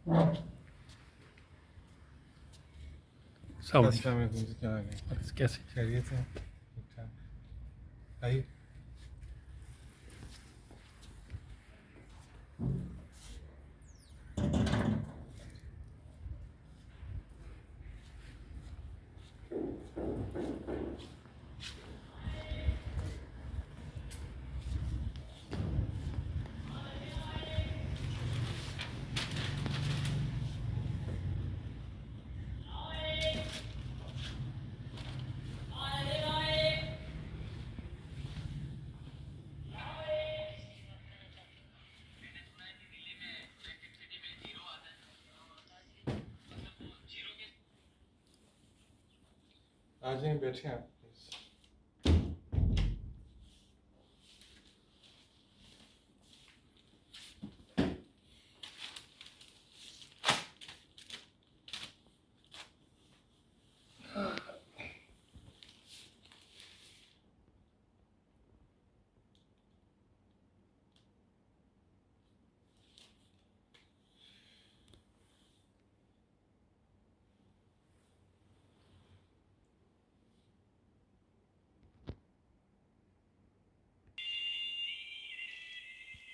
अस्सलाम साउंड वालेकुम जी, क्या हाल है? कैसे? खैरियत से हैं? ठीक ठाक। आइए। आ जाइए, बैठे आप प्लीज।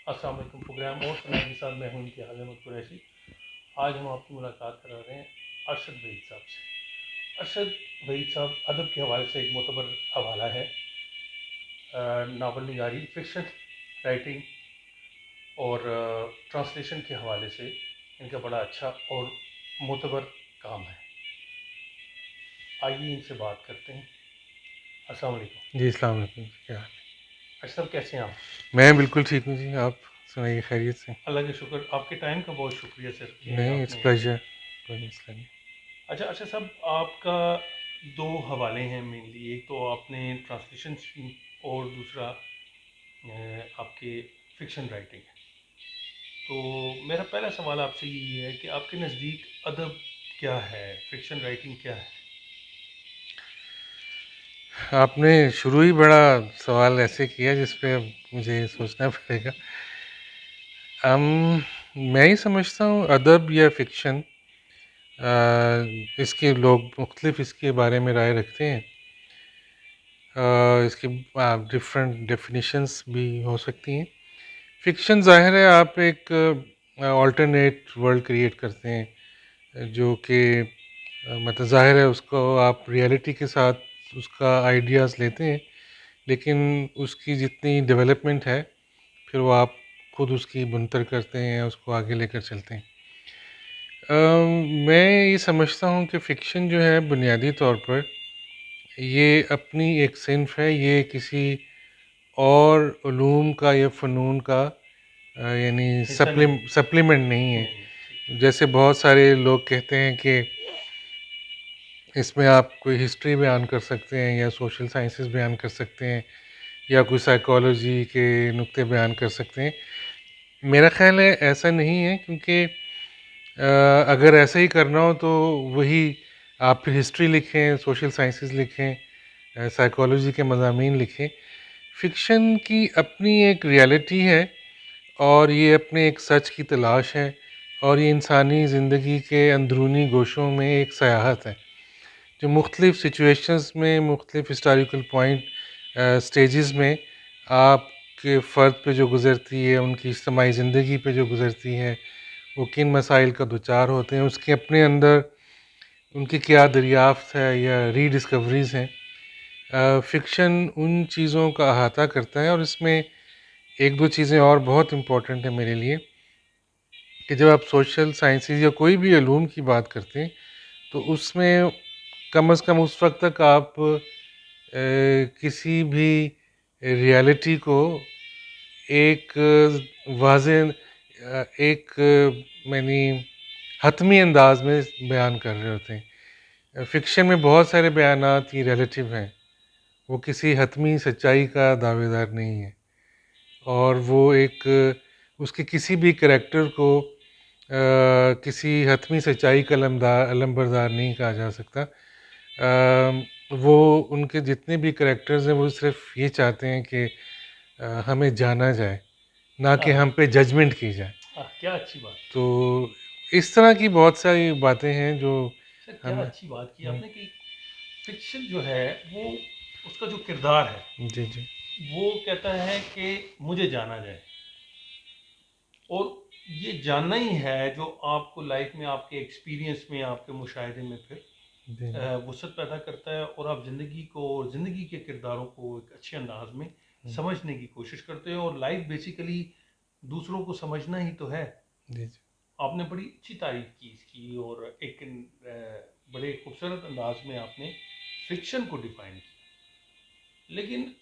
अस्सलाम वालेकुम। प्रोग्राम और सुनाए के साथ मैं हूं इम्तियाज़ अहमद कुरैशी। आज हम आपकी मुलाकात करा रहे हैं अरशद वहीद साहब से। अरशद वहीद साहब अदब के हवाले से एक मोतबर हवाला है। नावल निगारी, फिक्शन राइटिंग और ट्रांसलेशन के हवाले से इनका बड़ा अच्छा और मोतबर काम है। आइए इनसे बात करते हैं। अस्सलाम वालेकुम। जी, अस्सलाम वालेकुम, क्या हाल है? अरशद साहब कैसे हैं आप? मैं बिल्कुल ठीक हूँ जी, आप सुनाइए, खैरियत से? अल्लाह का शुक्र। आपके टाइम का बहुत शुक्रिया सर कि नहीं, इट्स आपने। प्लेजर, कोई मसला नहीं। अच्छा अच्छा साहब, आपका दो हवाले हैं मेनली। एक तो आपने ट्रांसलेशन की और दूसरा आपके फिक्शन राइटिंग है। तो मेरा पहला सवाल आपसे यही है कि आपके नज़दीक अदब क्या है, फिक्शन राइटिंग क्या है? आपने शुरू ही बड़ा सवाल ऐसे किया जिस पे अब मुझे सोचना पड़ेगा। मैं ही समझता हूँ अदब या फिक्शन, इसके लोग मुख्तलिफ इसके बारे में राय रखते हैं। इसकी डिफरेंट डेफिनेशंस भी हो सकती हैं। फिक्शन ज़ाहिर है आप एक अल्टरनेट वर्ल्ड क्रिएट करते हैं जो कि मतलब ज़ाहिर है उसको आप रियलिटी के साथ उसका आइडियाज़ लेते हैं, लेकिन उसकी जितनी डेवलपमेंट है फिर वो आप खुद उसकी बुनतर करते हैं, उसको आगे लेकर चलते हैं। मैं ये समझता हूँ कि फ़िक्शन जो है बुनियादी तौर पर ये अपनी एक सिन्फ़ है, ये किसी और उलूम का या फ़नून का यानी हिस्सा नहीं है। सप्लीमेंट नहीं है। नहीं, ठीक। जैसे बहुत सारे लोग कहते हैं कि इसमें आप कोई हिस्ट्री बयान कर सकते हैं या सोशल साइंसेस बयान कर सकते हैं या कोई साइकोलॉजी के नुक्ते बयान कर सकते हैं। मेरा ख़्याल है ऐसा नहीं है, क्योंकि अगर ऐसा ही करना हो तो वही आप फिर हिस्ट्री लिखें, सोशल साइंसेस लिखें, साइकोलॉजी के मज़ामीन लिखें। फ़िक्शन की अपनी एक रियलिटी है और ये अपने एक सच की तलाश है और ये इंसानी ज़िंदगी के अंदरूनी गोशों में एक सयाहत है जो मुख्तलिफ़ सिचुएशंस में, मुख्तलिफ़ हिस्टोरिकल पॉइंट स्टेजेस में आपके फ़र्द पे जो गुज़रती है, उनकी इज्तिमाई ज़िंदगी पे जो गुज़रती है, वो किन मसाइल का दुचार होते हैं, उसके अपने अंदर उनकी क्या दरियाफ़्त है या रीडिस्कवरीज़ हैं। फ़िक्शन उन चीज़ों का अहाता करता है और इसमें एक दो चीज़ें और बहुत इम्पोर्टेंट है मेरे लिए कि जब आप सोशल साइंसेज़ या कोई भी इल्म की बात करते हैं तो उसमें कम से कम उस वक़्त तक आप किसी भी रियलिटी को एक वाज़ेह एक यानी हतमी अंदाज़ में बयान कर रहे होते हैं। फ़िक्शन में बहुत सारे बयानात ये रिलेटिव हैं, वो किसी हतमी सच्चाई का दावेदार नहीं है और वो एक उसके किसी भी करैक्टर को किसी हतमी सच्चाई का अलमबरदार नहीं कहा जा सकता। वो उनके जितने भी करैक्टर्स हैं वो सिर्फ ये चाहते हैं कि हमें जाना जाए, ना कि हाँ हम पे जजमेंट की जाए। हाँ, क्या अच्छी बात। तो इस तरह की बहुत सारी बातें हैं जो सर क्या हमें। अच्छी बात की आपने कि फिक्शन जो है वो, उसका जो किरदार है जी जी वो कहता है कि मुझे जाना जाए, और ये जानना ही है जो आपको लाइफ में आपके एक्सपीरियंस में आपके मुशाहिदे में फिर जी जी। वसअत पैदा करता है, और आप ज़िंदगी को और ज़िंदगी के किरदारों को एक अच्छे अंदाज में समझने की कोशिश करते हो। और लाइफ बेसिकली दूसरों को समझना ही तो है। जी जी। आपने बड़ी अच्छी तारीफ की इसकी, और एक बड़े खूबसूरत अंदाज में आपने फिक्शन को डिफाइन किया। लेकिन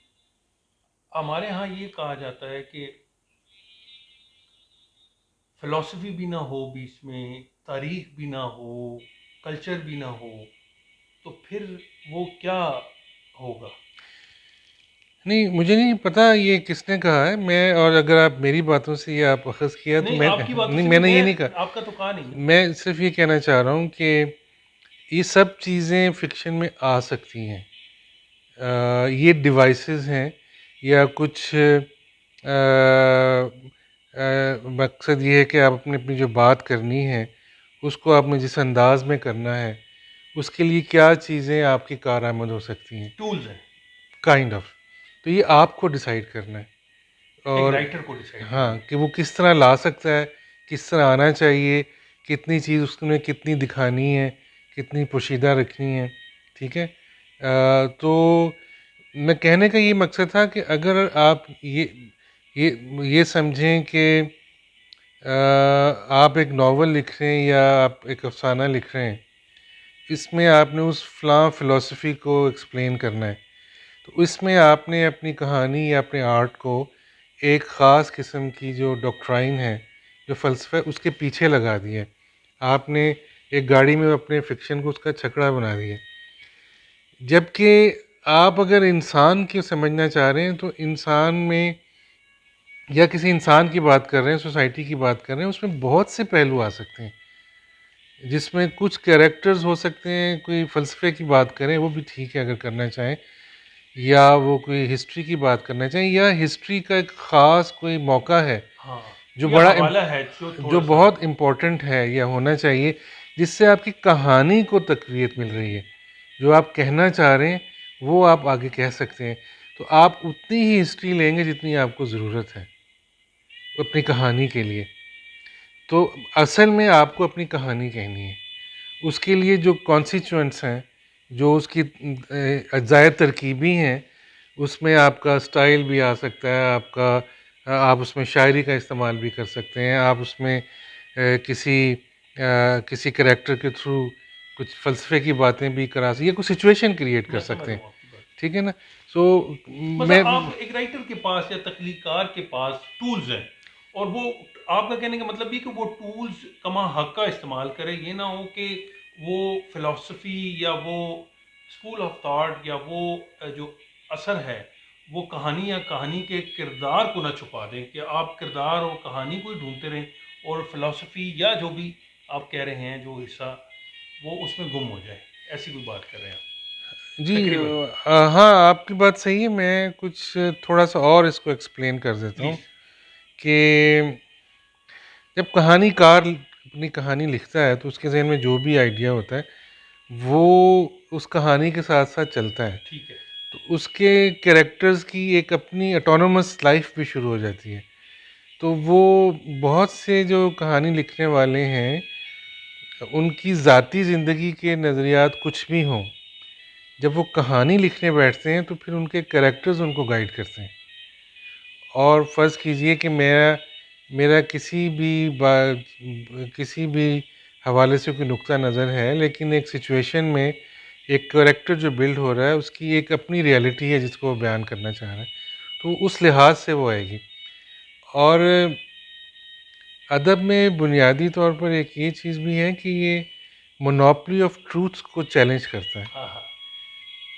हमारे यहाँ ये कहा जाता है कि फिलॉसफी भी ना हो बीच में, तारीख भी ना हो, कल्चर भी ना हो, तो फिर वो क्या होगा? नहीं, मुझे नहीं पता ये किसने कहा है। मैं, और अगर आप मेरी बातों से ये आप अखज़ किया तो नहीं, मैं आपकी बातों नहीं, से नहीं, मैंने ये नहीं मैं कहा। आपका तो कहा नहीं है। मैं सिर्फ़ ये कहना चाह रहा हूँ कि ये सब चीज़ें फ़िक्शन में आ सकती हैं। ये डिवाइसेस हैं या कुछ मकसद ये है कि आप अपनी अपनी जो बात करनी है उसको आपने जिस अंदाज में करना है उसके लिए क्या चीज़ें आपकी कारआमद हो सकती हैं, टूल्स हैं, काइंड ऑफ। तो ये आपको डिसाइड करना है। एक और राइटर को डिसाइड हाँ, करना है। कि वो किस तरह ला सकता है, किस तरह आना चाहिए, कितनी चीज़ उसमें कितनी दिखानी है, कितनी पोशीदा रखनी है, ठीक है? तो मैं कहने का ये मकसद था कि अगर आप ये ये समझें कि आप एक नावल लिख रहे हैं या आप एक अफ़साना लिख रहे हैं, इसमें आपने उस फ़लाँ फ़िलॉसफ़ी को एक्सप्लेन करना है। तो इसमें आपने अपनी कहानी या अपने आर्ट को एक ख़ास किस्म की जो डॉक्ट्राइन है, जो फ़लसफ़ा है, उसके पीछे लगा दिया है। आपने एक गाड़ी में अपने फ़िक्शन को उसका छकड़ा बना दिया। जबकि आप अगर इंसान को समझना चाह रहे हैं तो इंसान में, या किसी इंसान की बात कर रहे हैं, सोसाइटी की बात कर रहे हैं, उसमें बहुत से पहलू आ सकते हैं। जिसमें कुछ कैरेक्टर्स हो सकते हैं, कोई फ़लसफ़े की बात करें वो भी ठीक है अगर करना चाहें, या वो कोई हिस्ट्री की बात करना चाहें, या हिस्ट्री का एक ख़ास कोई मौका है हाँ, जो या बड़ा हवाला है जो जो थोड़ा-सा। बहुत इम्पोर्टेंट है या होना चाहिए, जिससे आपकी कहानी को तक़वियत मिल रही है। जो आप कहना चाह रहे हैं वो आप आगे कह सकते हैं। तो आप उतनी ही हिस्ट्री लेंगे जितनी आपको ज़रूरत है अपनी कहानी के लिए। तो असल में आपको अपनी कहानी कहनी है। उसके लिए जो कॉन्स्टिट्यूएंट्स हैं, जो उसकी अज़ाए तरकीबी हैं, उसमें आपका स्टाइल भी आ सकता है, आपका आप उसमें शायरी का इस्तेमाल भी कर सकते हैं, आप उसमें किसी करैक्टर के थ्रू कुछ फ़लसफ़े की बातें भी करा सकते, या कुछ सिचुएशन क्रिएट कर मैं समझ सकते रहा हैं, हूँ आपकी बात। ठीक है ना? सो मतलब मैं आप एक राइटर के पास या तख्लीकार के पास टूल्स हैं, और वो, आपका कहने का मतलब ये कि वो टूल्स कमा हक का इस्तेमाल करे, ये ना हो कि वो फिलॉसफी या वो स्कूल ऑफ थॉट या वो जो असर है वो कहानी या कहानी के किरदार को ना छुपा दें, कि आप किरदार और कहानी को ही ढूंढते रहें, और फिलॉसफी या जो भी आप कह रहे हैं जो हिस्सा, वो उसमें गुम हो जाए। ऐसी कोई बात कर रहे हैं जी, आप तकरीबन? हाँ, आपकी बात सही है। मैं कुछ थोड़ा-सा और इसको एक्सप्लेन कर देता हूँ प्लीज़। कि जब कहानीकार अपनी कहानी लिखता है तो उसके ज़हन में जो भी आइडिया होता है वो उस कहानी के साथ-साथ चलता है। ठीक है। तो उसके कैरेक्टर्स की एक अपनी ऑटोनोमस लाइफ़ भी शुरू हो जाती है। तो वो बहुत से जो कहानी लिखने वाले हैं, उनकी ज़ाती ज़िंदगी के नज़रियात कुछ भी हों, जब वो कहानी लिखने बैठते हैं तो फिर उनके कैरेक्टर्स उनको गाइड करते हैं। और फ़र्ज़ कीजिए कि मेरा मेरा किसी भी हवाले से कोई नुक्ता नज़र है, लेकिन एक सिचुएशन में एक कैरेक्टर जो बिल्ड हो रहा है, उसकी एक अपनी रियलिटी है जिसको वो बयान करना चाह रहा है, तो उस लिहाज से वो आएगी। और अदब में बुनियादी तौर पर एक ये चीज़ भी है कि ये मोनोपोली ऑफ ट्रूथ्स को चैलेंज करता है। हाँ, हाँ।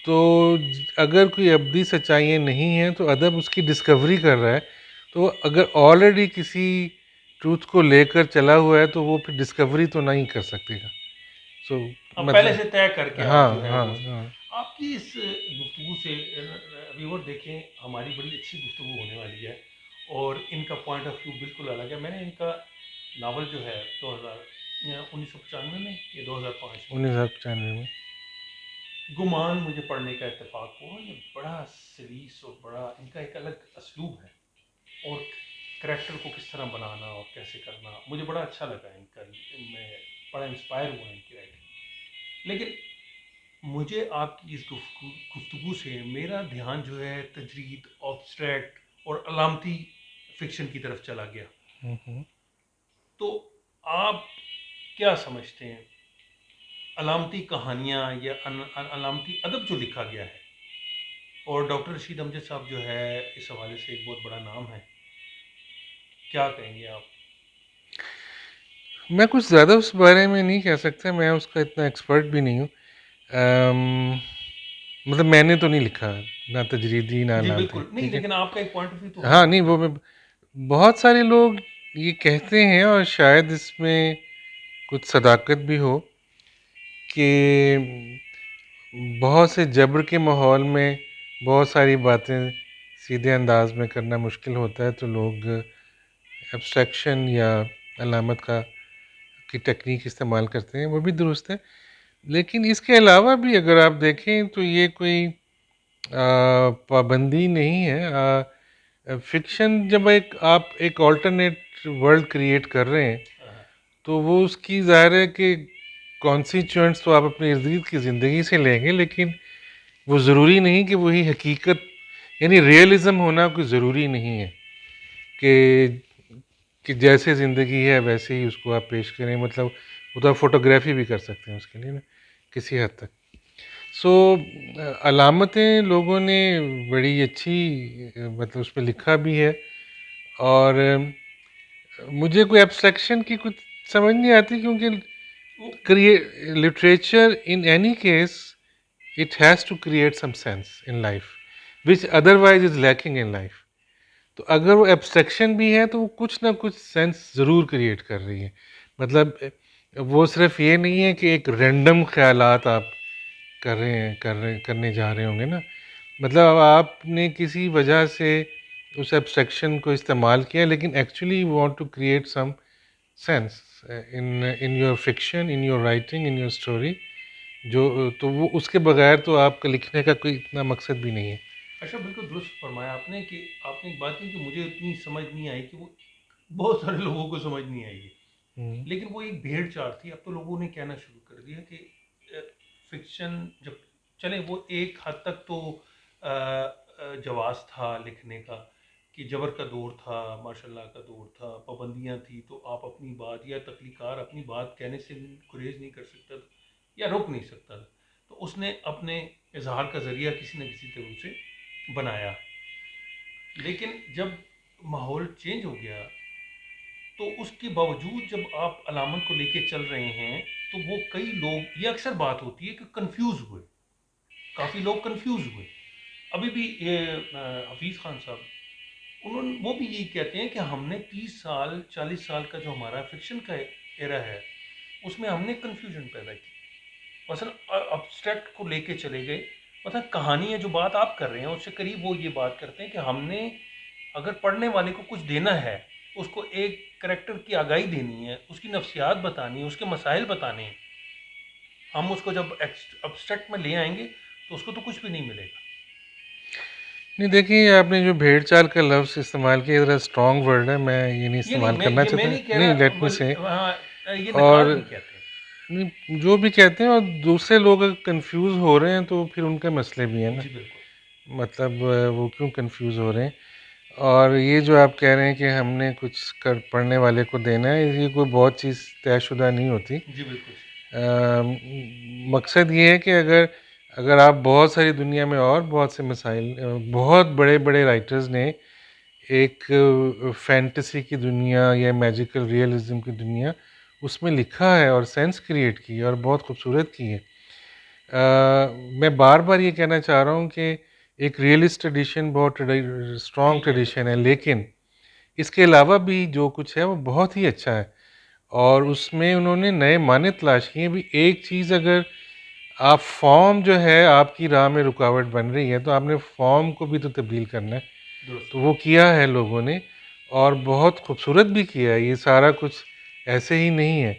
तो अगर कोई अब्दी सच्चाइयाँ नहीं हैं तो अदब उसकी डिस्कवरी कर रहा है। तो अगर ऑलरेडी किसी ट्रूथ को लेकर चला हुआ है तो वो फिर डिस्कवरी तो नहीं कर सकेगा। सो अब पहले मतलब से तय करके आप हाँ, जो है हाँ, वो, हाँ। आपकी इस गुफ्तगू से व्यूअर देखें, हमारी बड़ी अच्छी गुफ्तगू होने वाली है, और इनका पॉइंट ऑफ व्यू बिल्कुल अलग है। मैंने इनका नावल जो है 1995 में या 2005 में 1995 में। गुमान मुझे पढ़ने का इत्तेफाक हुआ। ये बड़ा सलीस और बड़ा इनका एक अलग असलूब है, और करैक्टर को किस तरह बनाना और कैसे करना मुझे बड़ा अच्छा लगा इनका। मैं बड़ा इंस्पायर हुआ इनकी राइटिंग। लेकिन मुझे आपकी इस गुफ्तगू से मेरा ध्यान जो है तजरीद, ऑब्स्ट्रैक्ट और अलामती फिक्शन की तरफ चला गया। हम्म। तो आप क्या समझते हैं, अलामती कहानियाँ या अलामती अदब जो लिखा गया है, और डॉक्टर रशीद अमजद साहब जो है इस हवाले से एक बहुत बड़ा नाम है, क्या कहेंगे आप? मैं कुछ ज़्यादा उस बारे में नहीं कह सकता, मैं उसका इतना एक्सपर्ट भी नहीं हूँ। मतलब मैंने तो नहीं लिखा, ना तजरीदी ना जी अलामती, बिल्कुल नहीं, ठीक है। लेकिन आपका एक पॉइंट ऑफ व्यू तो हाँ होगा। नहीं, वो मैं, बहुत सारे लोग ये कहते हैं और शायद इसमें कुछ सदाकत भी हो कि बहुत से जबर के माहौल में बहुत सारी बातें सीधे अंदाज में करना मुश्किल होता है, तो लोग एब्स्ट्रैक्शन या अलामत का की टेक्निक इस्तेमाल करते हैं, वो भी दुरुस्त है। लेकिन इसके अलावा भी अगर आप देखें तो ये कोई पाबंदी नहीं है। फिक्शन जब आप एक ऑल्टरनेट वर्ल्ड क्रिएट कर रहे हैं, हाँ, तो वो उसकी ज़ाहिर है कि कॉन्सिक्वेंस तो आप अपने इर्द गिर्द की ज़िंदगी से लेंगे, लेकिन वो ज़रूरी नहीं कि वही हकीकत, यानी रियलिज़म होना कोई ज़रूरी नहीं है कि जैसे ज़िंदगी है वैसे ही उसको आप पेश करें। मतलब वो तो आप फोटोग्राफी भी कर सकते हैं उसके लिए ना, किसी हद तक। सो अलामतें लोगों ने बड़ी अच्छी मतलब उस पे लिखा भी है, और मुझे कोई एब्स्ट्रैक्शन की कुछ समझ नहीं आती, क्योंकि वो create literature in any case, it has to create some sense in life which otherwise is lacking in life. तो अगर वो एब्स्ट्रैक्शन भी है तो वो कुछ ना कुछ सेंस ज़रूर क्रिएट कर रही है। मतलब वो सिर्फ ये नहीं है कि एक रैंडम ख्यालात आप करने जा रहे होंगे ना। मतलब अब आपने किसी वजह से उस एब्स्ट्रैक्शन को इस्तेमाल किया, लेकिन actually you want to create some sense in in your fiction, in your writing, in your story. जो तो वो उसके बगैर तो आपका लिखने का कोई इतना मकसद भी नहीं है। अच्छा, बिल्कुल दुरुस्त फरमाया आपने कि आपने एक बात की कि मुझे इतनी समझ नहीं आई, कि वो बहुत सारे लोगों को समझ नहीं आई है। हम्म। लेकिन वो एक भेड़ चाल थी। अब तो लोगों ने कहना शुरू कर दिया कि फिक्शन जब चले, वो एक हद तक तो जवाज़ था लिखने का, कि जबर का दौर था, माशाल्लाह का दौर था, पाबंदियाँ थी, तो आप अपनी बात या तख्लीकार अपनी बात कहने से गुरेज नहीं कर सकता था या रोक नहीं सकता था। तो उसने अपने इजहार का ज़रिया किसी न किसी तरह से बनाया। लेकिन जब माहौल चेंज हो गया, तो उसके बावजूद जब आप अलामत को लेके चल रहे हैं, तो वो कई लोग, ये अक्सर बात होती है कि कंफ्यूज हुए, काफ़ी लोग कंफ्यूज हुए। अभी भी ये हफीज़ खान साहब, उन्होंने वो भी यही कहते हैं कि हमने 30 साल 40 साल का जो हमारा फिक्शन का एरा है, उसमें हमने कन्फ्यूजन पैदा की। मसलन अब्स्ट्रैक्ट को लेके चले गए, मतलब कहानी है जो बात आप कर रहे हैं उससे करीब वो ये बात करते हैं कि हमने अगर पढ़ने वाले को कुछ देना है, उसको एक करेक्टर की आगाही देनी है, उसकी नफ्सियात बतानी है, उसके मसाइल बताने हैं, हम उसको जब अब्स्ट्रैक्ट में ले आएंगे तो उसको तो कुछ भी नहीं मिलेगा। नहीं, देखिए आपने जो भेड़ चाल का लफ्ज़ इस्तेमाल किया, ज़रा स्ट्रॉन्ग वर्ड है, मैं ये नहीं ये नहीं, इस्तेमाल करना मैं चाहता। नहीं कह नहीं, रहा, लेट मी से। हाँ, ये और नकार नहीं कहते। नहीं, जो भी कहते हैं, और दूसरे लोग अगर कंफ्यूज हो रहे हैं तो फिर उनके मसले भी हैं ना। जी बिल्कुल। मतलब वो क्यों कंफ्यूज हो रहे हैं। और ये जो आप कह रहे हैं कि हमने कुछ कर पढ़ने वाले को देना है, ये कोई बहुत चीज़ तयशुदा नहीं होती। जी बिल्कुल। मकसद ये है कि अगर अगर आप बहुत सारी दुनिया में और बहुत से मसाइल, बहुत बड़े बड़े राइटर्स ने एक फैंटेसी की दुनिया या मैजिकल रियलिज्म की दुनिया उसमें लिखा है और सेंस क्रिएट की है और बहुत खूबसूरत की है। मैं बार बार ये कहना चाह रहा हूँ कि एक रियलिस्ट ट्रेडिशन बहुत स्ट्रॉन्ग ठीक है, ट्रेडिशन है, लेकिन इसके अलावा भी जो कुछ है वो बहुत ही अच्छा है, और उसमें उन्होंने नए माने तलाश किए भी। एक चीज़, अगर आप फॉर्म जो है आपकी राह में रुकावट बन रही है, तो आपने फॉर्म को भी तो तब्दील करना है। दुरुस्त। तो वो किया है लोगों ने, और बहुत खूबसूरत भी किया है। ये सारा कुछ ऐसे ही नहीं है।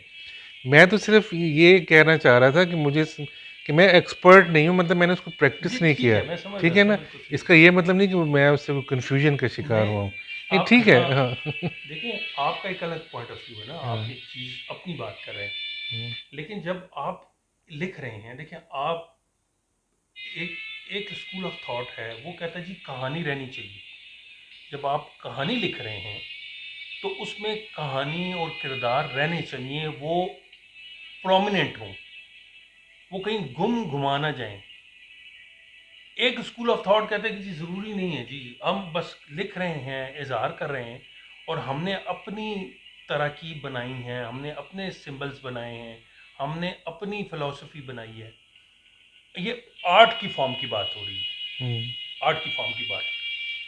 मैं तो सिर्फ ये कहना चाह रहा था कि कि मैं एक्सपर्ट नहीं हूँ, मतलब मैंने उसको जी प्रैक्टिस नहीं ठीक किया है, है। मैं समझ ठीक रहा है था, ना? बिल्कुल सही इसका ये मतलब नहीं कि मैं उससे कन्फ्यूजन का है। शिकार मैं हुआ हूँ। नहीं, आप ठीक है, यहाँ हाँ। देखिए, आपका एक अलग पॉइंट ऑफ व्यू है ना, आप हाँ, एक चीज़ अपनी बात कर रहे हैं। हम्म, लेकिन जब आप लिख रहे हैं, देखिए आप एक एक स्कूल ऑफ थॉट है, वो कहता है जी कहानी रहनी चाहिए। जब आप कहानी लिख रहे हैं तो उसमें कहानी और किरदार रहने चाहिए, वो प्रोमिनेंट हों, वो कहीं गुम घुमा ना जाएं। एक स्कूल ऑफ थॉट कहता है कि जी ज़रूरी नहीं है जी, हम बस लिख रहे हैं, इजहार कर रहे हैं, और हमने अपनी तरकीब बनाई है, हमने अपने सिंबल्स बनाए हैं, हमने अपनी फिलॉसफी बनाई है। ये आर्ट की फॉर्म की बात हो रही हम्म, है, आर्ट की फॉर्म की बात।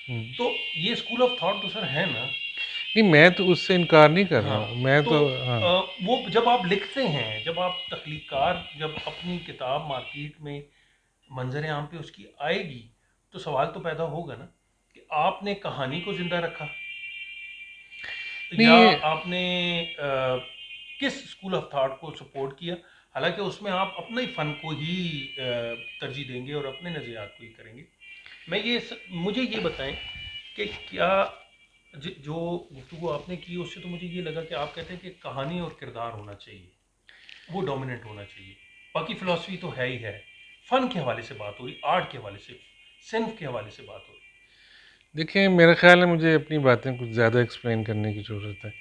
हम्म। तो ये स्कूल ऑफ थॉट तो सर है ना। नहीं, मैं तो उससे इनकार नहीं कर रहा हाँ, हूँ, मैं तो तो, हाँ। वो जब आप लिखते हैं, जब आप तख्लीकार, जब अपनी किताब मार्केट में मंजर आम पे उसकी आएगी, तो सवाल तो पैदा होगा ना कि आपने कहानी को जिंदा रखा, नहीं, या ये, आपने किस स्कूल ऑफ थॉट को सपोर्ट किया। हालांकि उसमें आप अपने ही फन को ही तरजीह देंगे और अपने नज़रियात को ही करेंगे। मुझे ये बताएं कि क्या जो गुफ्तगू आपने की उससे तो मुझे ये लगा कि आप कहते हैं कि कहानी और किरदार होना चाहिए, वो डोमिनेंट होना चाहिए। बाकी फिलॉसफी तो है ही है। फन के हवाले से बात हो रही, आर्ट के हवाले से, सिन्फ के हवाले से बात हो रही। देखिए, मेरा ख्याल है मुझे अपनी बातें कुछ ज़्यादा एक्सप्लेन करने की ज़रूरत है।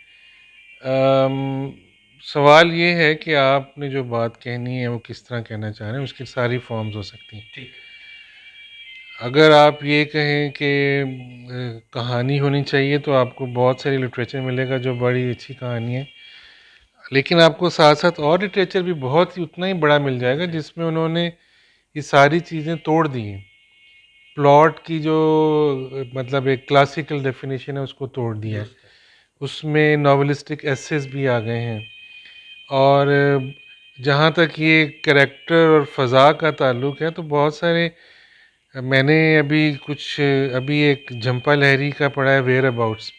सवाल ये है कि आपने जो बात कहनी है वो किस तरह कहना चाह रहे हैं, उसकी सारी फॉर्म्स हो सकती हैं। ठीक है। अगर आप ये कहें कि कहानी होनी चाहिए, तो आपको बहुत सारी लिटरेचर मिलेगा जो बड़ी अच्छी कहानी है, लेकिन आपको साथ साथ और लिटरेचर भी बहुत ही उतना ही बड़ा मिल मिल जाएगा जाएगा। जिसमें उन्होंने ये सारी चीज़ें तोड़ दी हैं। प्लॉट की जो मतलब एक क्लासिकल डेफिनेशन है उसको तोड़ दिया है। दुरुस्त है। उसमें नॉवेलिस्टिक एसेस भी आ गए हैं। और जहाँ तक ये कैरेक्टर और फ़ज़ा का ताल्लुक़ है, तो बहुत सारे, मैंने अभी एक झंपा लहरी का पढ़ा है, वेयर अबाउट्स।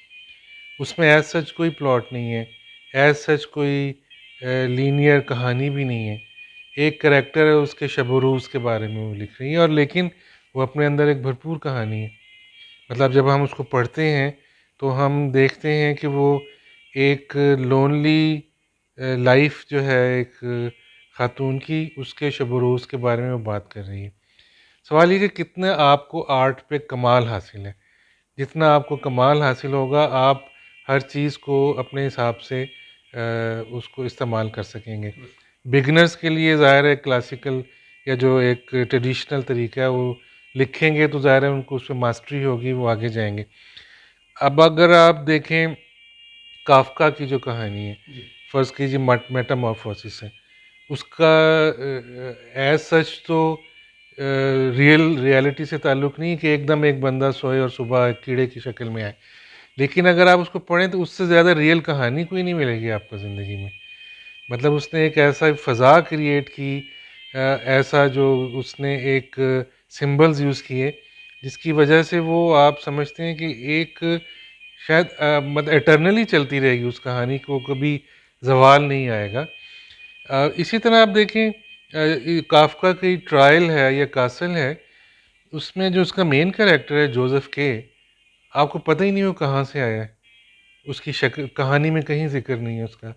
उसमें एज सच कोई प्लॉट नहीं है, एज सच कोई लीनियर कहानी भी नहीं है। एक कैरेक्टर है, उसके शब व रोज़ के बारे में वो लिख रही है, और लेकिन वो अपने अंदर एक भरपूर कहानी है। मतलब जब हम उसको पढ़ते हैं तो हम देखते हैं कि वो एक लोनली लाइफ जो है एक खातून की, उसके शब व रोज़ के बारे में वो बात कर रही है। सवाल ये कि कितना आपको आर्ट पे कमाल हासिल है। जितना आपको कमाल हासिल होगा, आप हर चीज़ को अपने हिसाब से उसको इस्तेमाल कर सकेंगे। दुरुस्त। बिगिनर्स के लिए ज़ाहिर है क्लासिकल या जो एक ट्रेडिशनल तरीका है वो लिखेंगे, तो ज़ाहिर है उनको उसमें मास्टरी होगी, वो आगे जाएंगे। अब अगर आप देखें काफ़का की जो कहानी है, जी। फ़र्ज़ कीजिए मेटामॉर्फोसिस है, उसका एज सच तो रियलिटी से ताल्लुक़ नहीं है कि एकदम एक बंदा सोए और सुबह एक कीड़े की शक्ल में आए। लेकिन अगर आप उसको पढ़ें तो उससे ज़्यादा रियल कहानी कोई नहीं मिलेगी आपको ज़िंदगी में। मतलब उसने एक ऐसा फ़ज़ा क्रिएट की, ऐसा जो उसने एक सिंबल्स यूज़ किए, जिसकी वजह से वो आप समझते हैं कि एक शायद मतलब एटर्नली चलती रहेगी, उस कहानी को कभी ज़वाल नहीं आएगा। इसी तरह आप देखें, काफ़का की ट्रायल है या कासल है, उसमें जो उसका मेन कैरेक्टर है जोसेफ के, आपको पता ही नहीं वो कहाँ से आया है। उसकी शक्ल कहानी में कहीं ज़िक्र नहीं है उसका।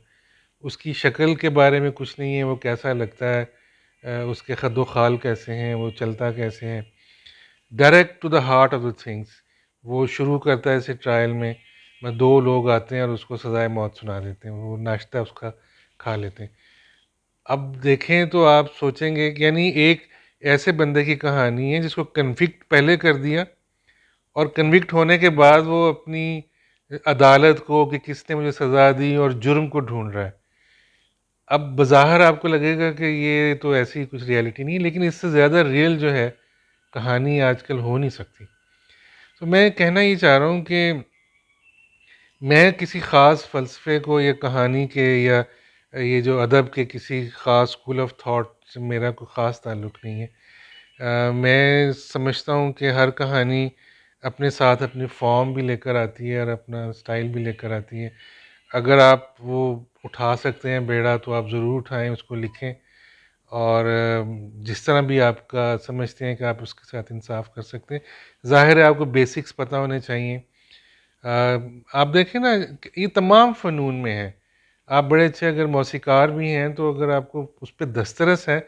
उसकी शक्ल के बारे में कुछ नहीं है, वो कैसा लगता है, उसके ख़द-ओ-ख़ाल कैसे हैं, वो चलता कैसे है। Direct to the heart of the things, वो शुरू करता है ऐसे ट्रायल में, 2 लोग आते हैं और उसको सज़ाए मौत सुना देते हैं, वो नाश्ता उसका खा लेते हैं। अब देखें तो आप सोचेंगे कि यानी एक ऐसे बंदे की कहानी है जिसको कन्विक्ट पहले कर दिया, और कन्विक्ट होने के बाद वो अपनी अदालत को कि किसने मुझे सज़ा दी और जुर्म को ढूंढ रहा है। अब बज़ाहिर आपको लगेगा कि ये तो ऐसी कुछ रियलिटी नहीं है, लेकिन इससे ज़्यादा रियल जो है कहानी आजकल हो नहीं सकती। तो मैं कहना ये चाह रहा हूँ कि मैं किसी ख़ास फ़लसफ़े को या कहानी के या ये जो अदब के किसी ख़ास स्कूल ऑफ थॉट से मेरा कोई ख़ास ताल्लुक़ नहीं है। मैं समझता हूँ कि हर कहानी अपने साथ अपनी फ़ॉर्म भी लेकर आती है और अपना स्टाइल भी लेकर आती है। अगर आप वो उठा सकते हैं बेड़ा तो आप ज़रूर उठाएं, उसको लिखें। और जिस तरह भी आपका समझते हैं कि आप उसके साथ इंसाफ कर सकते हैं, ज़ाहिर है आपको बेसिक्स पता होने चाहिए। आप देखें ना, ये तमाम फ़नून में है। आप बड़े अच्छे अगर मौसीकार भी हैं, तो अगर आपको उस पे दस्तरस है,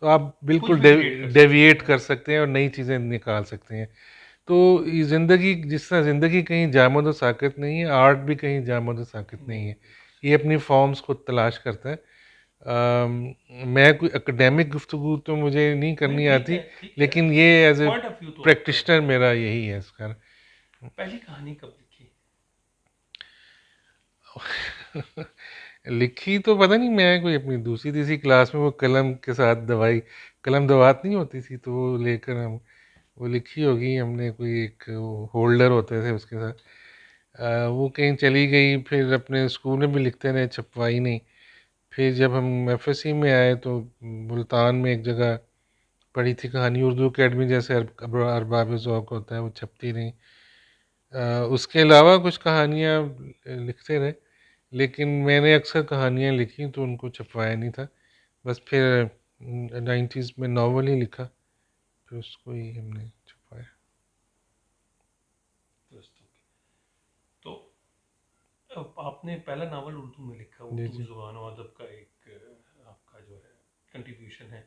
तो आप कुछ बिल्कुल भी क्रिएट कर सकते डेविएट हैं। कर सकते हैं और नई चीज़ें निकाल सकते हैं। तो ये ज़िंदगी, जिस तरह ज़िंदगी कहीं जामद व साक़ित नहीं है, आर्ट भी कहीं जामद व साक़ित नहीं नहीं, है। बिल्कुल ये अपनी फॉर्म्स को तलाश करता है। मैं कोई एकेडमिक गुफ्तगू तो मुझे नहीं नहीं, करनी आती, ठीक है, लेकिन ये as a point of view तो आपका प्रैक्टिशनर बिल्कुल मेरा सही है। यही है इसका। पहली कहानी कब लिखी? लिखी तो पता नहीं, मैं कोई अपनी दूसरी तीसरी क्लास में वो कलम के साथ दवाई, कलम दवात नहीं होती थी, तो वो लेकर हम वो लिखी होगी हमने, कोई एक होल्डर होते थे उसके साथ। वो कहीं चली गई, फिर अपने स्कूल में भी लिखते रहे, छपवाई नहीं। फिर जब हम एफएससी में आए तो मुल्तान में एक जगह पढ़ी थी कहानी, उर्दू अकेडमी जैसे अरबाब ज़ौक़ होता है, वो छपती नहीं। उसके अलावा कुछ कहानियाँ लिखते रहे, लेकिन मैंने अक्सर कहानियाँ लिखी तो उनको छपवाया नहीं था। बस फिर 90s में नावल ही लिखा, फिर उसको ही हमने छपवाया। तो आपने पहला नावल उर्दू में लिखा, जी उर्दू जी। ज़ुबान और अदब का एक आपका जो है कंट्रीब्यूशन है।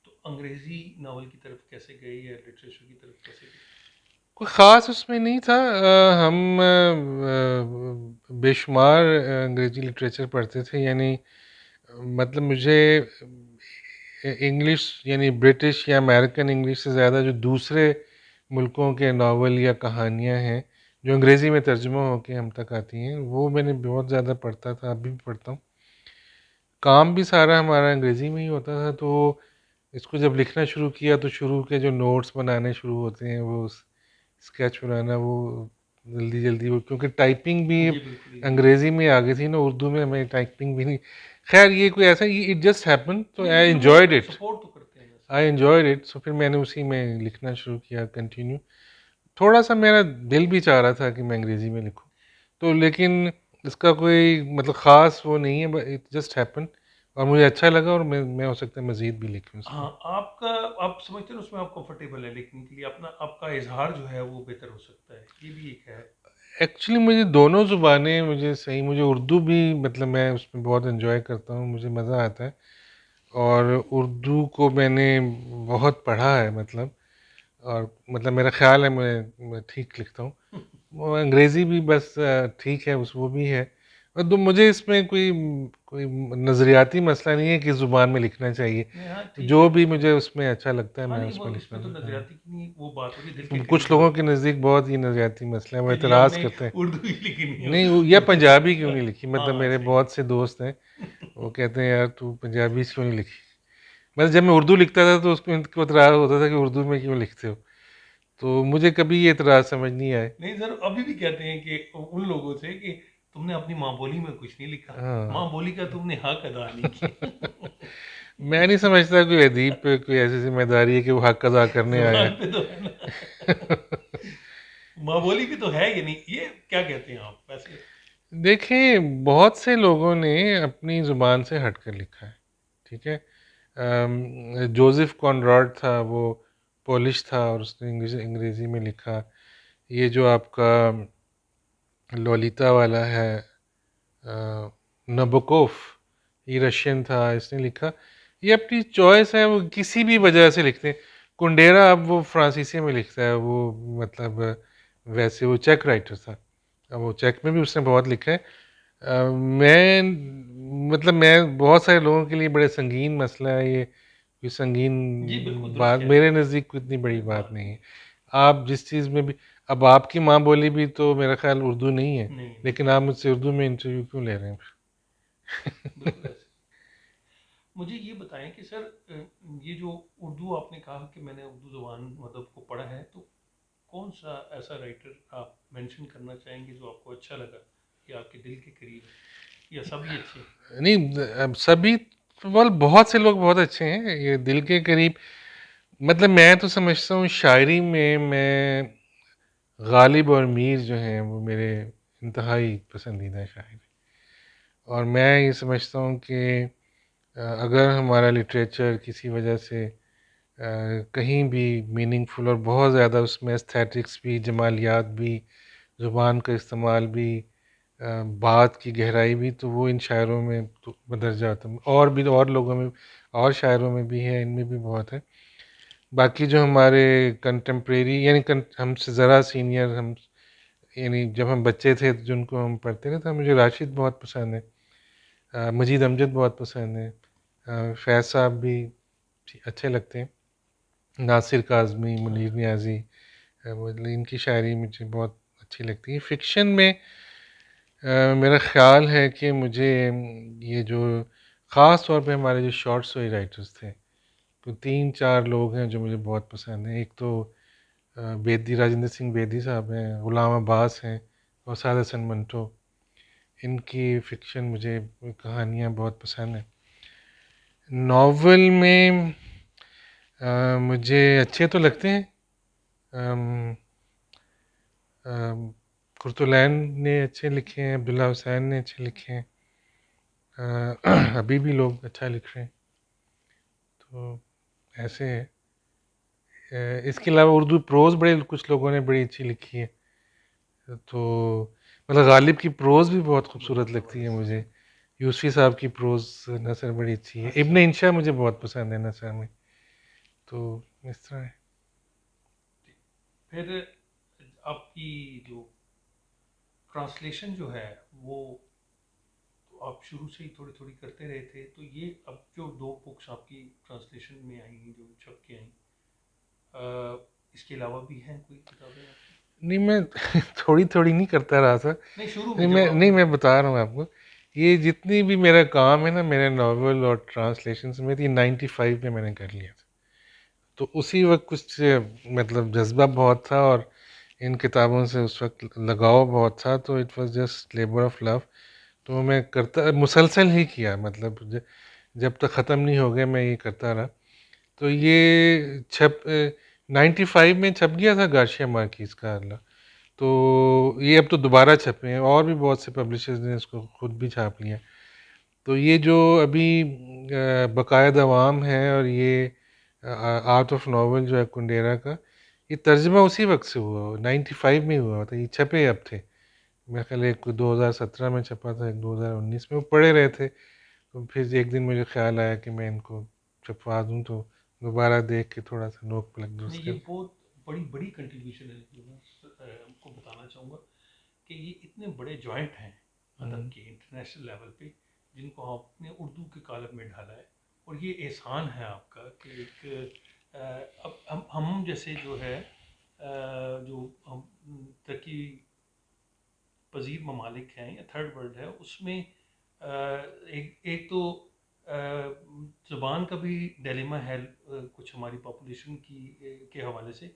तो अंग्रेज़ी नावल की तरफ कैसे गए या लिटरेचर की तरफ कैसे गए? कोई ख़ास उसमें नहीं था। हम बेशुमार अंग्रेज़ी लिटरेचर पढ़ते थे, यानी मतलब मुझे इंग्लिश यानी ब्रिटिश या अमेरिकन इंग्लिश से ज़्यादा जो दूसरे मुल्कों के नावल या कहानियाँ हैं, जो अंग्रेज़ी में तर्जुमा होके हम तक आती हैं, वो मैंने बहुत ज़्यादा पढ़ता था, अभी भी पढ़ता हूँ। काम भी सारा हमारा अंग्रेज़ी में ही होता था, तो इसको जब लिखना शुरू किया तो शुरू के जो नोट्स बनाने शुरू होते हैं, वो स्केच बनाना, वो जल्दी-जल्दी, वो क्योंकि टाइपिंग भी जी बिल्कुल ईजी नहीं अंग्रेज़ी होता। में आ गई थी ना, उर्दू में हमें टाइपिंग भी नहीं। ख़ैर ये कोई ऐसा, ये इट जस्ट हैपेंड, तो नहीं, आई लेकिन वो एन्जॉयड इट। सपोर्ट तो करते हैं वैसे। आई एन्जॉयड इट, सो फिर मैंने उसी में लिखना शुरू किया कंटिन्यू। थोड़ा-सा मेरा दिल भी चाह रहा था कि मैं अंग्रेज़ी में लिखूँ, तो लेकिन इसका कोई मतलब ख़ास वो नहीं है, ब इट जस्ट हैपेंड और मुझे अच्छा लगा, और मैं हो सकता है मज़ीद भी लिखूँ इसमें। हाँ, आपका आप समझते हैं उसमें आप कंफर्टेबल है लिखने के लिए, अपना आपका इज़हार जो है वो बेहतर हो सकता है, ये भी एक है। एक्चुअली मुझे दोनों ज़ुबानें मुझे सही, मुझे उर्दू भी मतलब मैं उसमें बहुत एन्जॉय करता हूँ, मुझे मज़ा आता है। और उर्दू को मैंने बहुत पढ़ा है, मतलब, और मतलब मेरा ख़्याल है मैं ठीक लिखता हूँ। वो अंग्रेज़ी भी बस ठीक है, उस वो भी है। और तो मुझे इसमें कोई कोई नज़रियाती मसला नहीं है कि ज़ुबान में लिखना चाहिए। नहीं, हाँ, ठीक है जो भी वो तो। मुझे उसमें अच्छा लगता है, हाँ, मैं नहीं वो उसमें लिखता इसमें तो हूँ। हाँ। नज़रियाती की नहीं वो बात होगी, दिल के तो कुछ करीब है लोगों वो। के नज़दीक बहुत ही नज़रियाती मसला है, वो कि जी एतराज़ हमने करते हैं। उर्दू ही लिखनी है, नहीं, वो या उर्दू पंजाबी क्यों नहीं लिखी? मतलब हाँ, मेरे सही बहुत से दोस्त हैं, वो कहते हैं यार तू पंजाबी क्यों नहीं लिखी? मतलब जब मैं उर्दू लिखता था तो उसको इनको इतराज़ होता था कि उर्दू में क्यों लिखते हो? तो मुझे कभी ये इतराज़ समझ नहीं आए। नहीं सर, अभी भी कहते हैं कि उन लोगों से कि तुमने अपनी माँ बोली में कुछ नहीं लिखा, हाँ। माँ बोली का तुमने हक अदा नहीं किया। मैं नहीं समझता कोई अदीब पे कोई ऐसी ज़िम्मेदारी है कि वो हक अदा करने आया ज़ुबान है। पे तो है ना। माँ बोली भी तो है ये नहीं, ये क्या कहते हैं आप वैसे? देखें, बहुत से लोगों ने अपनी ज़ुबान से हट कर लिखा है, ठीक है? जोसेफ कॉनराड था, वो पोलिश था और उसने अंग्रेज़ी में लिखा। ये जो आपका लोलिता वाला है, नबोकोफ, ये रशियन था, इसने लिखा। ये अपनी चॉइस है, वो किसी भी वजह से लिखते हैं। कुंडेरा अब वो फ्रांसीसी में लिखता है, वो मतलब वैसे वो चेक राइटर था, अब वो चेक में भी उसने बहुत लिखा है। मैं मतलब मैं बहुत सारे लोगों के लिए बड़े संगीन मसला है ये, कोई संगीन जी बिल्कुल दुरुस्त बात कह रहे मेरे हैं, नज़दीक कोई इतनी बड़ी कोई बात बात नहीं नहीं है। है। आप जिस चीज़ में भी, अब आपकी माँ बोली भी तो मेरा ख्याल उर्दू नहीं है, नहीं, नहीं, लेकिन आप मुझसे उर्दू में इंटरव्यू क्यों ले रहे हैं? बिल्कुल ऐसे। मुझे ये बताएं कि सर ये जो उर्दू आपने कहा कि मैंने उर्दू ज़ुबान मतलब को पढ़ा है, तो कौन सा ऐसा राइटर आप मेंशन करना चाहेंगे जो आपको अच्छा लगा या आपके दिल के करीब है, या सभी अच्छे हैं? नहीं, अब सभी, well, बहुत से लोग बहुत अच्छे हैं, ये दिल के करीब। मतलब मैं तो समझता हूँ शायरी में मैं गालिब और मीर जो हैं वो मेरे इंतहाई पसंदीदा शायर हैं। और मैं ये समझता हूँ कि अगर हमारा लिटरेचर किसी वजह से कहीं भी मीनिंगफुल और बहुत ज़्यादा उसमें एस्थेटिक्स भी, जमालियात भी, ज़ुबान का इस्तेमाल भी, बात की गहराई भी, तो वो इन शायरों में तो बदर्जा होता है। और भी और लोगों में, और शायरों में भी है, इनमें भी बहुत है। बाकी जो हमारे कंटेम्प्रेरी यानी हमसे ज़रा सीनियर, हम यानी जब हम बच्चे थे तो जिनको हम पढ़ते थे, तो मुझे राशिद बहुत पसंद है, मजीद अमजद बहुत पसंद है, फैज़ साहब भी अच्छे लगते हैं, नासिर काज़मी, मुनीर नियाज़ी, मतलब इनकी शायरी मुझे बहुत अच्छी लगती है। फ़िक्शन में मेरा ख़्याल है कि मुझे ये जो ख़ास तौर पे हमारे जो शॉर्ट स्टोरी राइटर्स थे, तो 3-4 लोग हैं जो मुझे बहुत पसंद हैं। एक तो बेदी, राजेंद्र सिंह बेदी साहब हैं, ग़ुलाम अब्बास हैं और साद हसन मंटो। इनकी फ़िक्शन मुझे कहानियाँ बहुत पसंद हैं। नॉवल में मुझे अच्छे तो लगते हैं, अम, अम, कुर्तुलैन ने अच्छे लिखे हैं, अब्दुल्ला हुसैन ने अच्छे लिखे हैं, अभी भी लोग अच्छा लिख रहे हैं, तो ऐसे है। इसके अलावा उर्दू प्रोज़ बड़े कुछ लोगों ने बड़ी अच्छी लिखी है, तो मतलब गालिब की प्रोज़ भी बहुत खूबसूरत लगती है मुझे। यूसुफ़ी साहब की प्रोज़ नसर बड़ी अच्छी है। इब्न इंशा मुझे बहुत पसंद है नसर में, तो इस तरह है। फिर आपकी जो ट्रांसलेशन जो है वो तो आप शुरू से ही थोड़ी थोड़ी करते रहे थे, तो ये अब जो दो बुक्स आपकी ट्रांसलेशन में आई जो छप के आई, इसके अलावा भी हैं कोई किताबें आपकी? नहीं, मैं थोड़ी-थोड़ी नहीं करता रहा था। नहीं, शुरू नहीं, में जब आप मैं बता रहा हूँ आपको, ये जितनी भी मेरा काम है ना, मेरे नॉवल और ट्रांसलेशंस में, तो ये 95 में मैंने कर लिया था। तो उसी वक़्त कुछ मतलब जज़्बा बहुत था और इन किताबों से उस वक़्त लगाव बहुत था, तो it was just labour of love. तो मैं करता मुसलसल ही किया, मतलब जब तक ख़त्म नहीं हो गया मैं ये करता रहा। तो ये 95 में छप गया था गार्शिया मार्कीज़ का अल्लाह। तो ये अब तो दोबारा छपे हैं और भी बहुत से पब्लिशर्स ने इसको खुद भी छाप लिया। तो ये जो अभी बकाया दवाम है और ये आर्ट ऑफ नॉवेल जो है कुंडेरा का, ये तर्जमा उसी वक्त से हुआ, 95 में ही हुआ था। ये छपे अब थे, मेरे ख्याल एक 2017 में छपा था, एक 2019 में। वो पढ़े रहे थे, तो फिर एक दिन मुझे ख्याल आया कि मैं इनको छपवा दूँ, तो दोबारा देख के थोड़ा सा नोक पलक नहीं, दुरुस्त ये कर। बहुत बड़ी बड़ी कंट्रीब्यूशन है जो मैं आपको बताना चाहूँगा कि ये इतने बड़े जॉइंट हैं अदब के इंटरनेशनल लेवल पे, जिनको आपने उर्दू के कालम में ढाला है। और ये एहसान है आपका कि एक अब हम जैसे जो है जो हम तरक्की पजीर ममालिक हैं या थर्ड वर्ल्ड है, उसमें एक तो ज़ुबान का भी डिलेमा है, कुछ हमारी पॉपुलेशन की के हवाले से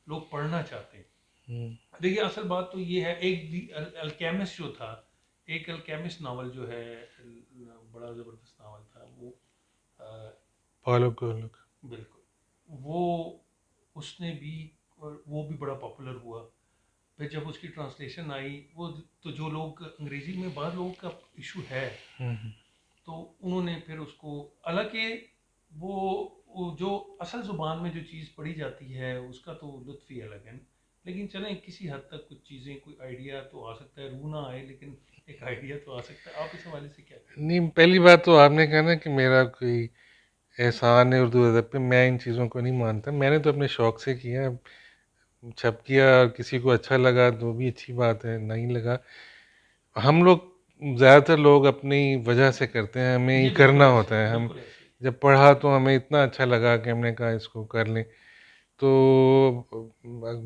लोग पढ़ना चाहते हैं। हम्म, देखिए, असल बात तो ये है, एक अल्केमिस्ट जो था, एक अल्केमिस्ट नावल जो है, बड़ा ज़बरदस्त नावल था वो, अ, फॉलो करो। बिल्कुल वो, उसने भी, वो भी बड़ा पॉपुलर हुआ। फिर जब उसकी ट्रांसलेशन आई, वो तो जो लोग अंग्रेजी में, बाद लोगों का इशू है, तो उन्होंने फिर उसको, हालांकि वो जो असल ज़ुबान में जो चीज़ पढ़ी जाती है उसका तो लुत्फ़ ही अलग है ना। लेकिन चलें, किसी हद तक कुछ चीज़ें, कोई आइडिया तो आ सकता है, रूह ना आए लेकिन एक आइडिया तो आ सकता है। आप इस हवाले से क्या कहेंगे? नहीं, पहली बात तो आपने कहा ना कि मेरा कोई एहसान है उर्दू अदब पे, मैं इन चीज़ों को नहीं मानता। मैंने तो अपने शौक़ से किया, छप किया, और किसी को अच्छा लगा तो भी अच्छी बात है, नहीं लगा। हम लोग, ज़्यादातर लोग अपनी वजह से करते हैं, हमें ये जी करना बिल्कुल ऐसे होता ही, है। हम बिल्कुल ऐसे ही। जब पढ़ा तो हमें इतना अच्छा लगा कि हमने कहा इसको कर लें। तो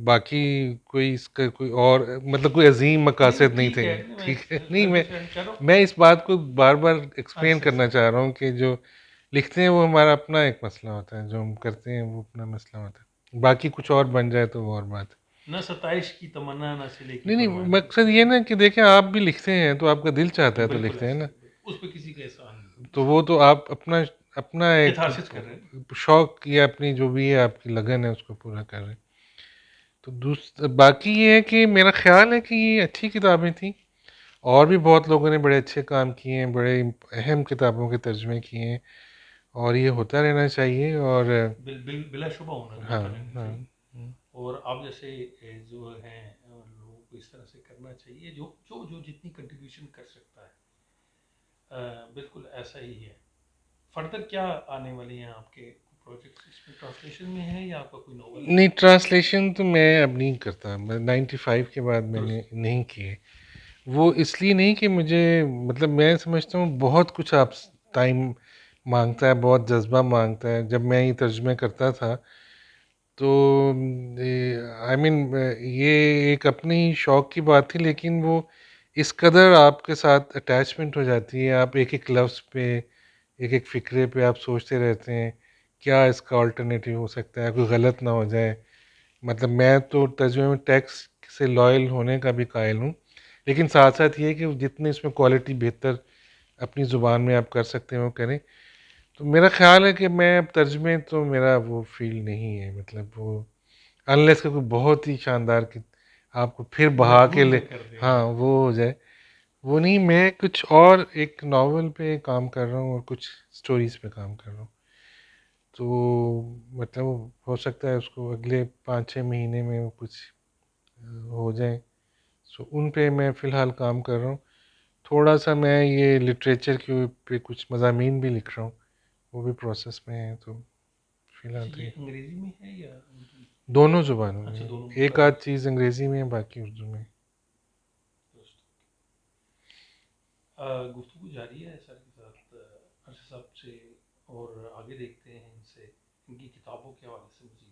बाकी कोई इसका कोई और मतलब कोई अजीम नहीं नहीं, मकासद नहीं ठीक थे। है, नहीं, मैं ठीक है, नहीं, सेल्फ डिफेंड कर रहा हूँ। मैं इस बात को बार बार एक्सप्लेन अच्छा करना अच्छा। चाह रहा हूँ कि जो लिखते हैं वो हमारा अपना एक मसला होता है, जो हम करते हैं वो अपना मसला होता है, बाकी कुछ और बन जाए तो वो और बात है। न सताइश की तमन्ना, न सिले की नहीं नहीं, परवाना। मकसद ये ना कि देखें, आप भी लिखते हैं तो आपका दिल चाहता है तो बिल्कुल लिखते हैं ऐसे ना। ही, उस पर किसी का एहसान नहीं, तो किसी वो तो आप अपना अपना का एक कैथारसिस कर रहे हैं। शौक या अपनी जो भी है आपकी लगन है उसको पूरा कर रहे हैं। तो बाकी ये है कि मेरा ख्याल है कि ये अच्छी किताबें थी, और भी बहुत लोगों ने बड़े अच्छे काम किए हैं, बड़े अहम किताबों के तर्जमे किए हैं, और ये होता रहना चाहिए। और बिलाशुबा हाँ, होता रहना हाँ, चाहिए। और आप जैसे जो हैं लोगों को इस तरह से करना चाहिए, जो जो जो जितनी कंट्रीब्यूशन कर सकता है। बिल्कुल ऐसा ही है। फर्दर क्या आने वाली हैं आपके प्रोजेक्ट्स? इसमें ट्रांसलेशन में है या आपका कोई नॉवल है? नहीं, ट्रांसलेशन तो मैं अब नहीं करता, मैं 95 के बाद मैंने दुरुस्त। नहीं किए। वो इसलिए नहीं कि मुझे, मतलब मैं समझता हूँ बहुत कुछ आप टाइम मांगता है, बहुत जज्बा मांगता है। जब मैं ये तर्जुमे करता था तो आई मीन ये एक अपने ही शौक की बात थी, लेकिन वो इस कदर आपके साथ अटैचमेंट हो जाती है, आप एक एक लफ्ज़ पे, एक एक फ़िक्रे पे आप सोचते रहते हैं क्या इसका अल्टरनेटिव हो सकता है, कोई गलत ना हो जाए। मतलब मैं तो तर्जुमे में टेक्स्ट से लॉयल होने का भी कायल हूँ, लेकिन साथ साथ ये कि जितनी इसमें क्वालिटी बेहतर अपनी ज़ुबान में आप कर सकते हैं वो करें। तो मेरा ख़्याल है कि मैं अब तर्जुमे तो मेरा वो फ़ील्ड नहीं है, मतलब वो अनलेस का कोई बहुत ही शानदार कि आपको फिर बहा के मजबूर ले, न कर दे, हाँ हाँ। वो हो जाए। वो नहीं, मैं कुछ और एक नावल पे काम कर रहा हूँ और कुछ स्टोरीज पे काम कर रहा हूँ। तो मतलब हो सकता है उसको अगले 5-6 महीने में वो कुछ हो जाए। सो उन पे मैं फ़िलहाल काम कर रहा हूँ। थोड़ा सा मैं ये लिटरेचर के पे कुछ मज़ामीन भी लिख रहा हूँ, वो भी प्रोसेस में है। तो फ़िलहाल अच्छा, तो ये ये अंग्रेजी में है या उर्दू में? दोनों ज़ुबानों अच्छा, में, दोनों में एक आध चीज़ अंग्रेज़ी में है, बाकी उर्दू में। दुरुस्त। गुफ्तगू जारी है सर के साथ, अर्शद साहब से, और आगे देखते हैं इनसे, इनकी किताबों के हवाले से मज़ीद